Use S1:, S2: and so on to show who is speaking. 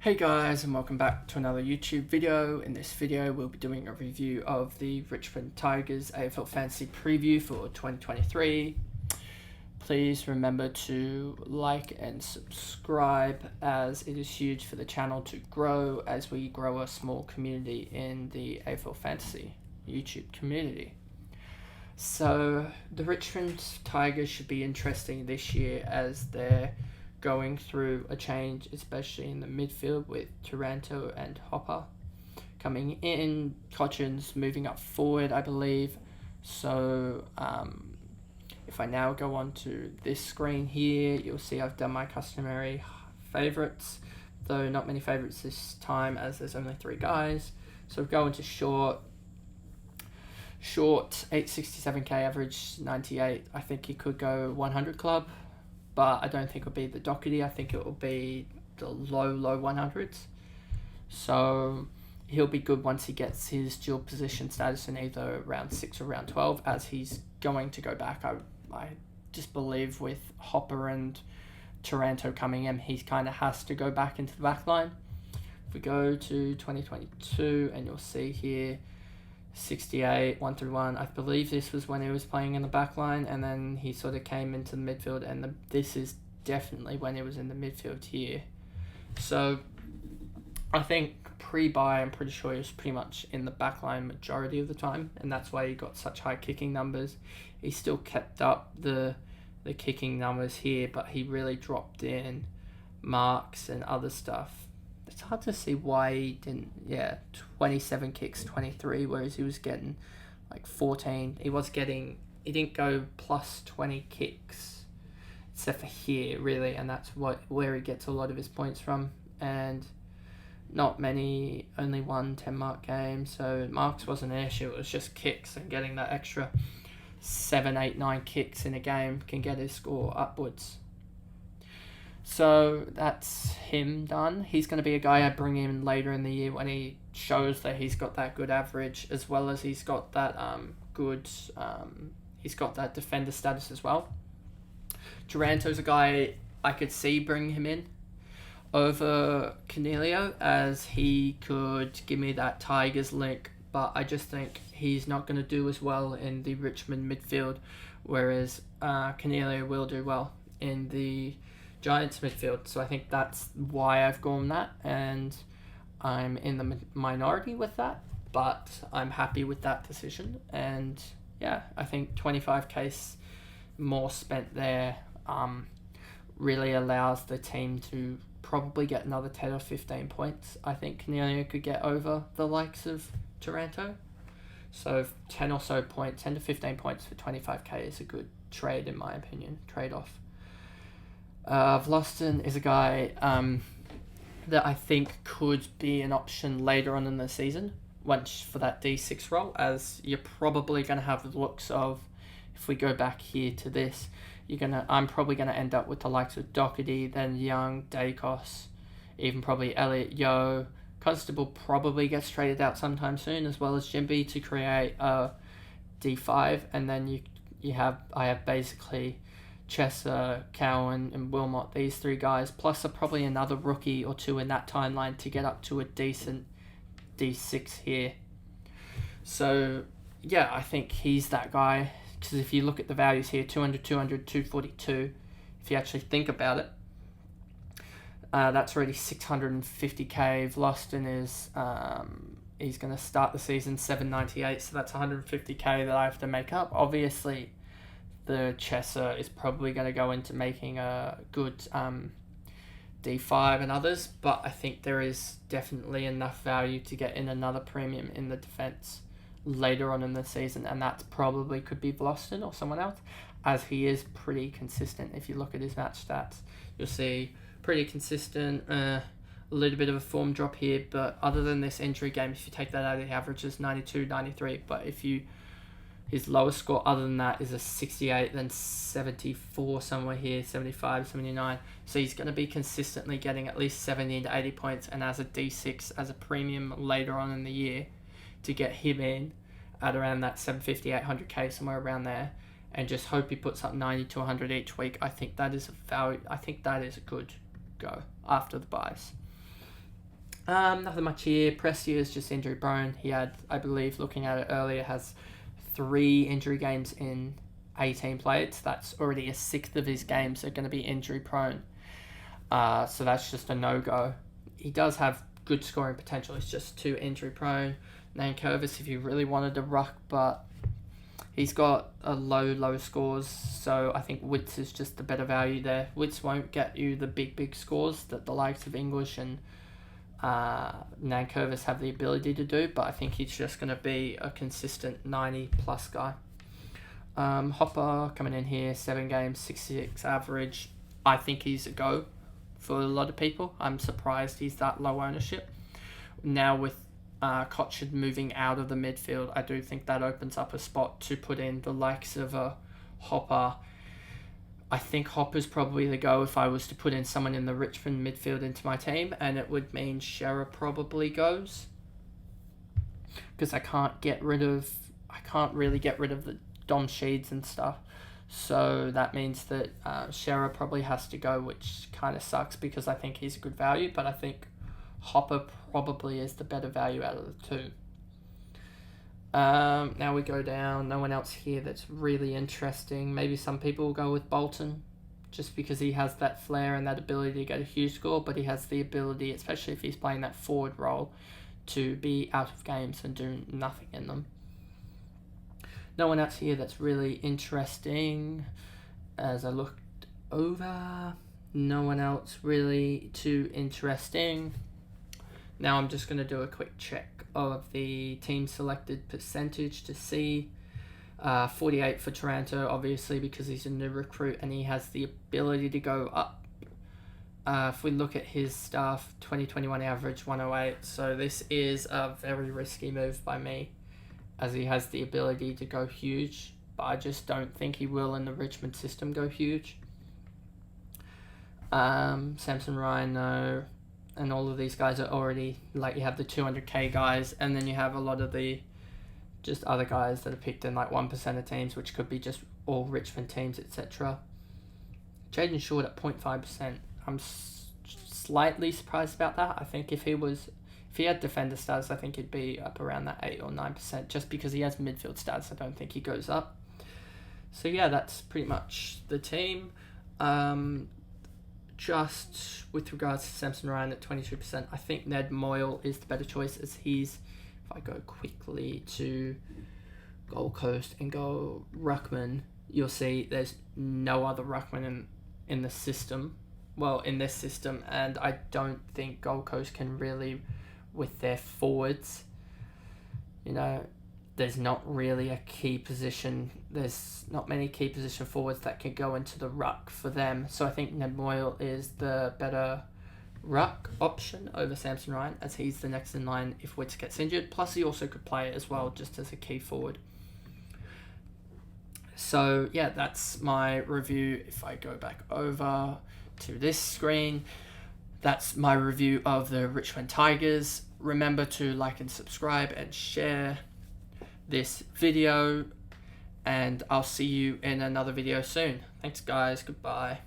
S1: Hey guys, and welcome back to another YouTube video. In this video we'll be doing a review of the Richmond Tigers AFL Fantasy Preview for 2023. Please remember to like and subscribe, as it is huge for the channel to grow as we grow a small community in the AFL Fantasy YouTube community. So the Richmond Tigers should be interesting this year as they're going through a change, especially in the midfield with Taranto and Hopper coming in. Cochin's moving up forward, I believe. So if I now go on to this screen here, you'll see I've done my customary favourites, though not many favourites this time as there's only 3 guys. So we'll go into short 867k average, 98. I think he could go 100 club, but I don't think it'll be the Doherty. I think it will be the low 100s. So he'll be good once he gets his dual position status in either round 6 or round 12, as he's going to go back. I just believe with Hopper and Taranto coming in, he kind of has to go back into the back line. If we go to 2022, and you'll see here 68, 1-1. I believe this was when he was playing in the back line, and then he sort of came into the midfield, and this is definitely when he was in the midfield here. So I think pre-buy, I'm pretty sure he was pretty much in the back line majority of the time, and that's why he got such high kicking numbers. He still kept up the kicking numbers here, but he really dropped in marks and other stuff. It's hard to see why he didn't, 27 kicks, 23, whereas he was getting like 14. He didn't go plus 20 kicks, except for here, really, and that's where he gets a lot of his points from. And not many, only one 10-mark game, so marks wasn't an issue. It was just kicks, and getting that extra 7, 8, 9 kicks in a game can get his score upwards. So that's him done. He's going to be a guy I bring in later in the year when he shows that he's got that good average, as well as he's got that he's got that defender status as well. Taranto's a guy I could see bringing him in over Cornelio, as he could give me that Tigers link, but I just think he's not going to do as well in the Richmond midfield, whereas Cornelio will do well in the Giants midfield. So I think that's why I've gone that, and I'm in the minority with that, but I'm happy with that decision. And yeah, I think 25k more spent there really allows the team to probably get another 10 or 15 points. I think Cornelio could get over the likes of Taranto. So 10 or so points, 10 to 15 points for 25k is a good trade, in my opinion, trade-off. Vlastuin is a guy that I think could be an option later on in the season, once for that D6 role, as you're probably going to have the looks of, if we go back here to this, I'm probably going to end up with the likes of Doherty, then Young, Dacos, even probably Elliot Yeo. Constable probably gets traded out sometime soon, as well as Jimby, to create a D5, and then I have basically Chesser, Cowan, and Wilmot, these 3 guys, plus probably another rookie or 2 in that timeline to get up to a decent D6 here. So yeah, I think he's that guy, because if you look at the values here, 200, 200, 242, if you actually think about it, that's already 650k. Vlastuin is, he's going to start the season 798, so that's 150k that I have to make up. Obviously, the Chesser is probably going to go into making a good D5 and others, but I think there is definitely enough value to get in another premium in the defence later on in the season, and that probably could be Vlastuin or someone else, as he is pretty consistent. If you look at his match stats, you'll see pretty consistent, a little bit of a form drop here, but other than this injury game, if you take that out of the averages, 92, 93, but his lowest score other than that is a 68, then 74 somewhere here, 75, 79. So he's going to be consistently getting at least 70 to 80 points, and as a D6, as a premium later on in the year, to get him in at around that 750, 800k, somewhere around there, and just hope he puts up 90 to 100 each week. I think that is a value. I think that is a good go after the buys. Nothing much here. Prestia is just injury prone. He had, I believe, looking at it earlier, has 3 injury games in 18 played. That's already a sixth of his games are going to be injury prone. So that's just a no-go. He does have good scoring potential. He's just too injury prone. Nankervis, if you really wanted to ruck, but he's got a low scores, so I think Witts is just the better value there. Witts won't get you the big scores that the likes of English and Nankervis have the ability to do, but I think he's just going to be a consistent 90 plus guy. Hopper coming in here, 7 games, 66 average. I think he's a go for a lot of people. I'm surprised he's that low ownership. Now with Cotchard moving out of the midfield, I do think that opens up a spot to put in the likes of a Hopper. I think Hopper's probably the go if I was to put in someone in the Richmond midfield into my team, and it would mean Shearer probably goes, because I can't really get rid of the Dom Sheeds and stuff. So that means that Shearer probably has to go, which kind of sucks because I think he's a good value, but I think Hopper probably is the better value out of the two. Now we go down. No one else here that's really interesting. Maybe some people will go with Bolton just because he has that flair and that ability to get a huge score, but he has the ability, especially if he's playing that forward role, to be out of games and do nothing in them. No one else here that's really interesting. As I looked over, no one else really too interesting. Now I'm just going to do a quick check of the team selected percentage to see. 48 for Taranto, obviously, because he's a new recruit and he has the ability to go up. If we look at his stuff, 2021 average 108. So this is a very risky move by me, as he has the ability to go huge, but I just don't think he will in the Richmond system go huge. Samson Ryan, no. And all of these guys are already, like, you have the 200k guys, and then you have a lot of the just other guys that are picked in like 1% of teams, which could be just all Richmond teams, etc. Jaden Short at 0.5%. I'm slightly surprised about that. I think if he had defender stats, I think he'd be up around that 8 or 9%. Just because he has midfield stats, I don't think he goes up. So yeah, that's pretty much the team. Just with regards to Samson Ryan at 22%, I think Ned Moyle is the better choice, as he's, if I go quickly to Gold Coast and go Ruckman, you'll see there's no other Ruckman in the system. Well, in this system, and I don't think Gold Coast can really, with their forwards, there's not really a key position. There's not many key position forwards that can go into the ruck for them. So I think Ned Moyle is the better ruck option over Samson Ryan, as he's the next in line if Witts gets injured. Plus he also could play as well, just as a key forward. So yeah, that's my review. If I go back over to this screen, that's my review of the Richmond Tigers. Remember to like and subscribe and share this video, and I'll see you in another video soon. Thanks guys, goodbye.